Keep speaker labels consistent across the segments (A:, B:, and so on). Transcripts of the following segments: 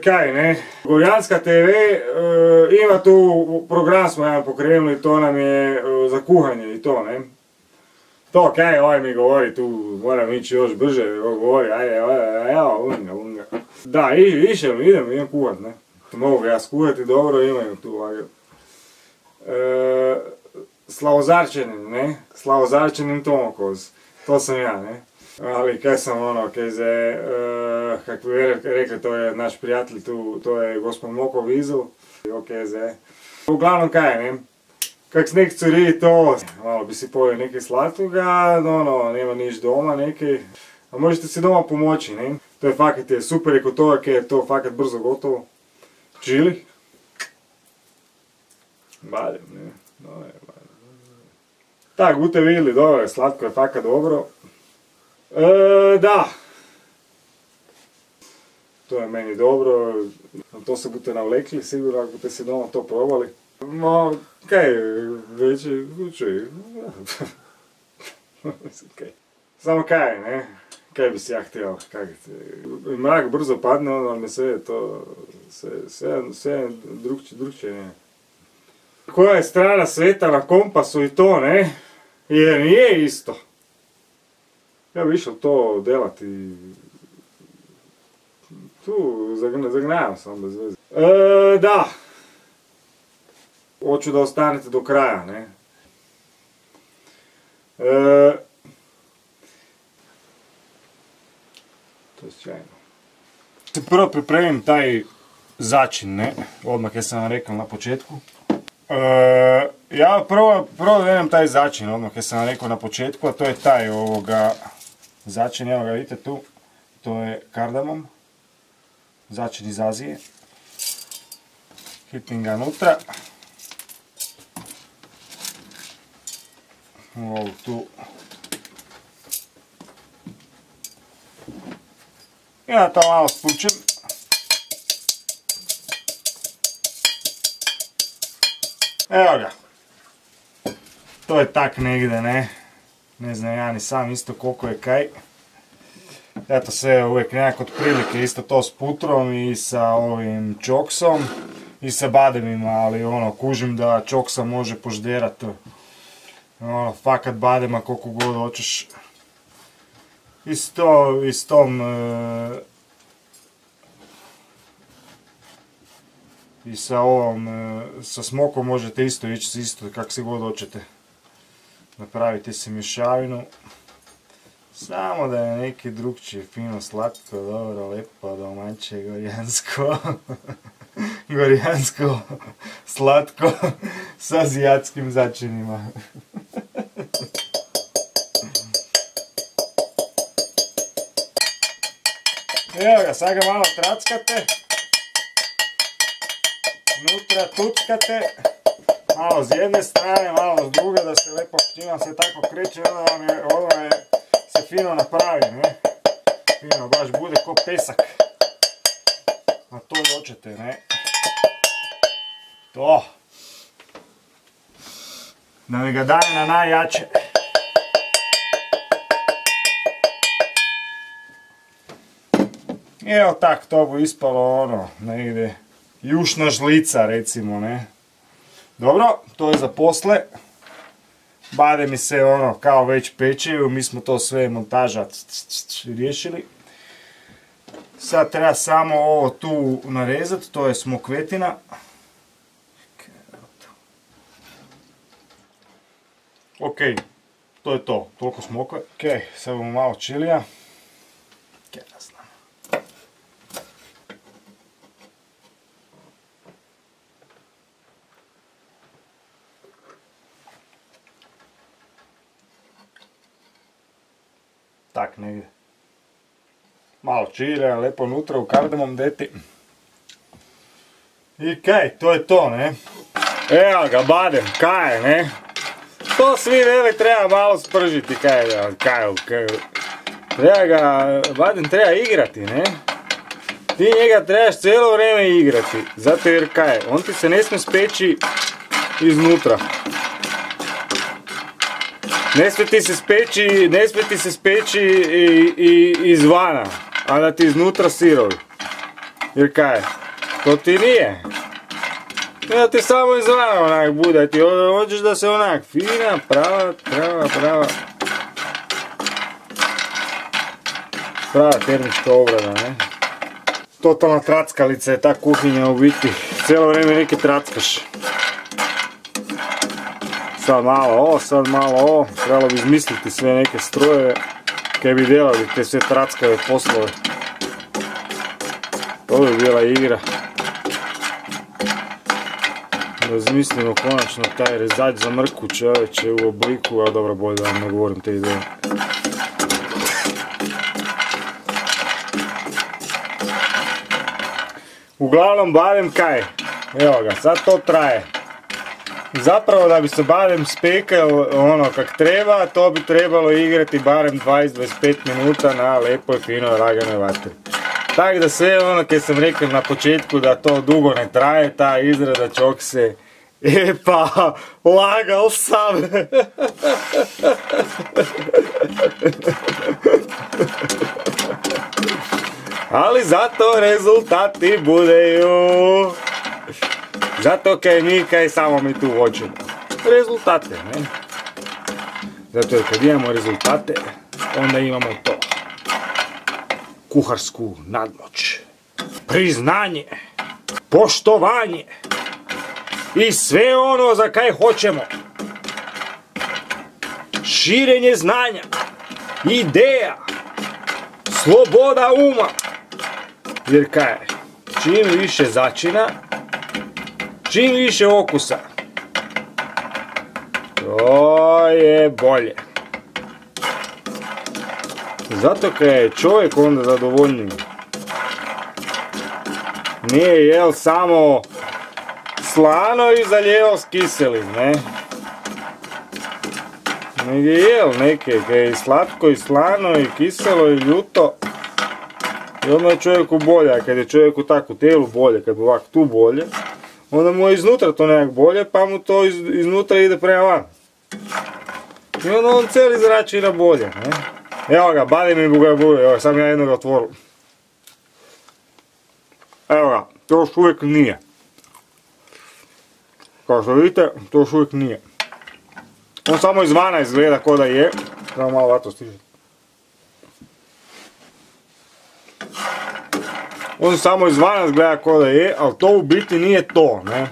A: Kaj ne, Gorjanska TV ima tu program smo jedan pokrenuli, to nam je za kuhanje i to ne. To kaj ovaj mi govori tu, moram ići još brže, govori ajde, unga. Da, idem kuhat ne. Mogu ja skuhati dobro, imaju tu lagano. Slavozarčanin, ne, Slavozarčanin Tomokoz, to sam ja ne. Ali kaj sam ono, kako bi rekli, to je naš prijatelj tu, to je gospod Moko Vizel, uglavnom kaj ne, kak s nek curi to, malo bi si pojel nekaj slatkoga, nema niš doma nekaj, a možete si doma pomoći, ne, to je fakat je super i kod toga, kaj je to fakat brzo gotovo, čili, badem, ne, tak, bute vidjeli, dobro, slatko je fakat dobro. Da, to je meni dobro, to se budete navlekli sigurno ako budete si doma to probali. Ma, kaj, već je, samo kaj, ne, kaj bi si ja htjel, mrak brzo padne, onda mi sve to, sve drugčije, ne. Koja je strana sveta na kompasu i to, ne, jer nije isto. Ja bi išao to delati, tu zagnajam sam bez veze. Da, hoću da ostanete do kraja, ne. To je sjajno. Prvo pripremim taj začin, ne, odmah ja sam vam rekao na početku. Ja prvo vedem taj začin, odmah ja sam vam rekao na početku, a to je taj začin, evo ga vidite tu, to je kardamom, začin iz Azije, hipim ga nutra, ovo tu, i ja to malo spučem, evo ga, to je tak negdje, ne znam ja ni sam isto koliko je kaj. Eto sve uvijek nekako od prilike isto to s putrom i sa ovim čoksom i sa bademima, ali ono kužim da čoksa može požderat fakat badema koliko god hoćeš. I s tom i sa ovom, sa smokom možete isto ići isto kako se god hoćete. Napravite si mješavinu. Samo da je neki drugčije, fino, slatko, dobro, lepo, domaće, gorjansko. Gorjansko, slatko, s azijatskim začinima. Evo ga, sad ga malo trackate. Nutra tuckate. Malo s jedne strane, malo s druge, da se lepo čim se tako kreće, onda je se fino napravi, ne? Fino, baš bude ko pesak. A to hoćete, ne? To. Da mi ga daje na najjače. I evo tak, to bu ispalo ono, negdje jušna žlica recimo, ne? Dobro, to je za posle. Bademi se ono kao već pečeju, mi smo to sve montaža riješili. Sad treba samo ovo tu narezati, to je smokvetina. Ok, to je to, toliko smokve. Ok, sad bomo malo čilija. Tak negdje. Malo čilija, lepo unutra u kardamom deti. I kaj, to je to, ne? Evo ga, badem, kaj, ne? To svi veli treba malo spržiti, kaj, treba ga, badem treba igrati, ne? Ti njega trebaš cijelo vrijeme igrati, zato jer kaj, on ti se ne smije speći iznutra. Ne smije ti se speći izvana, a da ti iznutra sirovi. Jer kaj, to ti nije. Ja ti samo izvana onak bude, ti hoćeš da se onak fina, prava termička obrada, ne. Totalna trackalica je ta kuhinja u biti, cijelo vrijeme neki trackaš. Sad malo ovo, trebalo bi izmisliti sve neke strojeve kaj bi delali te sve trackave poslove. To bi bila igra. Da izmislimo konačno taj rezač za mrkvu čovječe u obliku, a dobro, bolje da vam ne govorim te ideje. Uglavnom badem kaj, evo ga, sad to traje. Zapravo da bi se badem spekao ono kak treba, to bi trebalo igrati barem 20-25 minuta na lepoj, finoj, laganoj vatri. Tako da sve ono kaj sam rekao na početku da to dugo ne traje, ta izrada čokse, pa lagal sam. Ali zato rezultati budeju. Zato kaj mi kaj samo mi tu hoćemo. Rezultate, ne? Zato jer kad imamo rezultate, onda imamo to. Kuharsku nadmoć. Priznanje. Poštovanje. I sve ono za kaj hoćemo. Širenje znanja. Ideja. Sloboda uma. Jer kaj, čim više začina, čim više okusa, to je bolje. Zato kaj je čovjek onda zadovoljniji. Nije jel samo slano i zalijevao s kiselim, ne? Nego je jel neke kaj je i slatko i slano i kiselo i ljuto. I onda je čovjeku bolje, a kad je čovjeku tako u tijelu bolje, kad je ovak tu bolje, onda mu je iznutra to nekak bolje, pa mu to iznutra ide prema van. I onda on cijeli zrači ide bolje, ne? Evo ga, badi mi bugabuje, evo sam ja jednog otvoru. Evo ga, to još uvijek nije. Kao što vidite, to još uvijek nije. On samo izvana izgleda ko da je, treba malo vatro stižiti. On samo izvana izgleda ko da je, ali to u biti nije to, ne.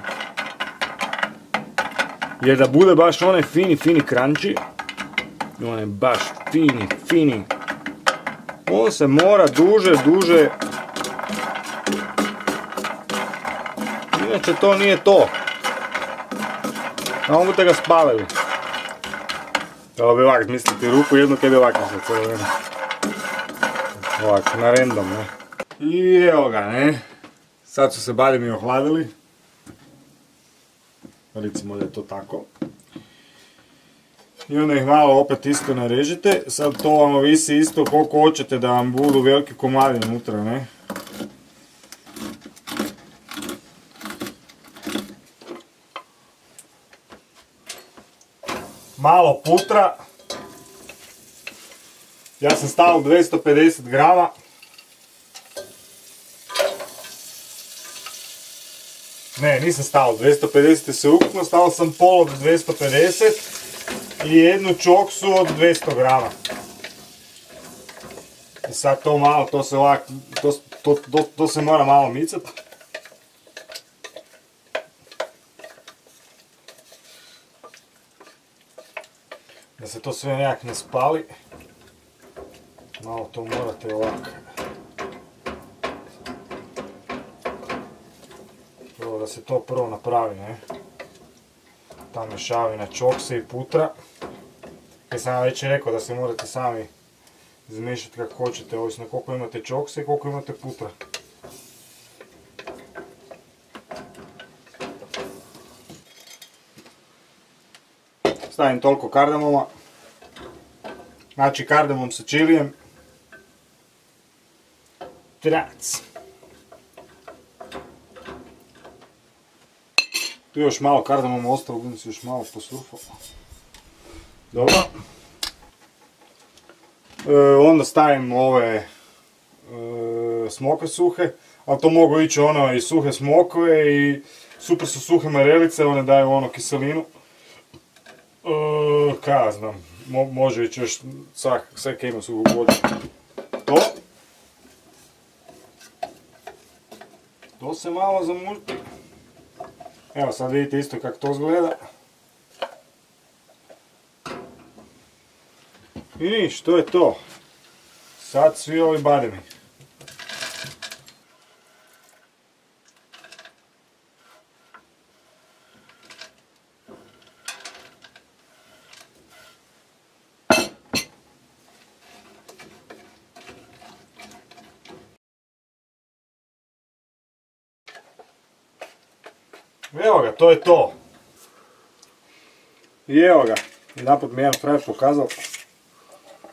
A: Jer da bude baš onaj fini kranči, onaj baš fini, on se mora duže, inače to nije to. Samo budete ga spalili. Trebalo bi ovak misliti ruku, jednu kaj bi ovak misliti cijelo vrijeme. Ovak, na random, ne. I evo ga, ne. Sad su se bademi ohladili. Recimo da je to tako. I onda ih malo opet isto narežite. Sad to vam ovisi isto koliko hoćete da vam budu veliki komadi unutra, ne. Malo putra. Ja sam stavio 250 grama. Ne, nisam stavio 250 se ukupno, stavio sam pol od 250 i jednu čoksu od 200 grama. I sad to malo, to se ovak, to se mora malo micat. Da se to sve nekak ne spali. Malo to morate ovak. Da se to prvo napravi, ne? Ta mješavina čokse i putra. Jer sam već rekao da se morate sami izmiješati kako hoćete, ovisno koliko imate čokse i koliko imate putra. Stavim toliko kardamoma. Znači kardamom sa čilijem. Trac. Tu još malo kardamoma ostalo, budem se još malo posurfao. Dobro. Onda stavim ove smokve suhe, ali to mogu ići ono i suhe smokve i super su suhe marelice, one daju ono kiselinu. Kaj ja znam, može ići još sve kaj ima suhu vodu. To se malo zamuži. Evo sad vidite isto kako to izgleda. I niš, to je to. Sad svi ovi bademi. Evo ga, to je to. I evo ga, jedanput mi jedan frajer pokazao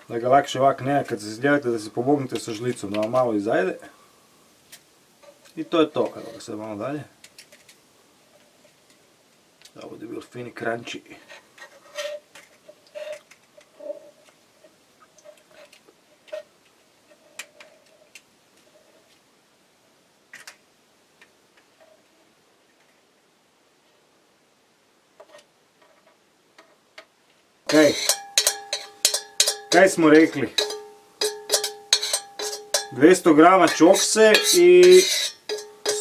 A: da ga lakše ovak nema kad se slijedite da se pomognete sa žlicom, da vam malo izajde. I to je to, evo ga sad malo dalje. Da bude bil fini crunchy. Kaj smo rekli? 200 grama čokse i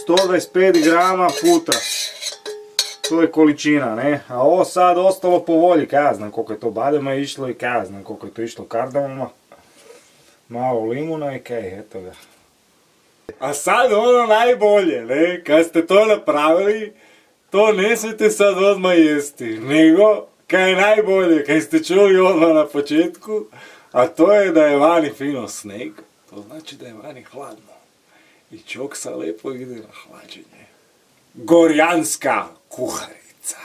A: 125 grama putra. To je količina, ne? A ovo sad ostalo po volji, kaj ja znam koliko je to badema išlo i kaj ja znam koliko je to išlo kardamoma. Malo limuna i kaj, eto ga. A sad ono najbolje, ne? Kad ste to napravili, to ne smijete sad odmah jesti, nego kaj je najbolje, kaj ste čuli odmah na početku, a to je da je vani fino sneg, to znači da je vani hladno. I čoksa lepo ide na hlađenje. Gorjanska kuharica.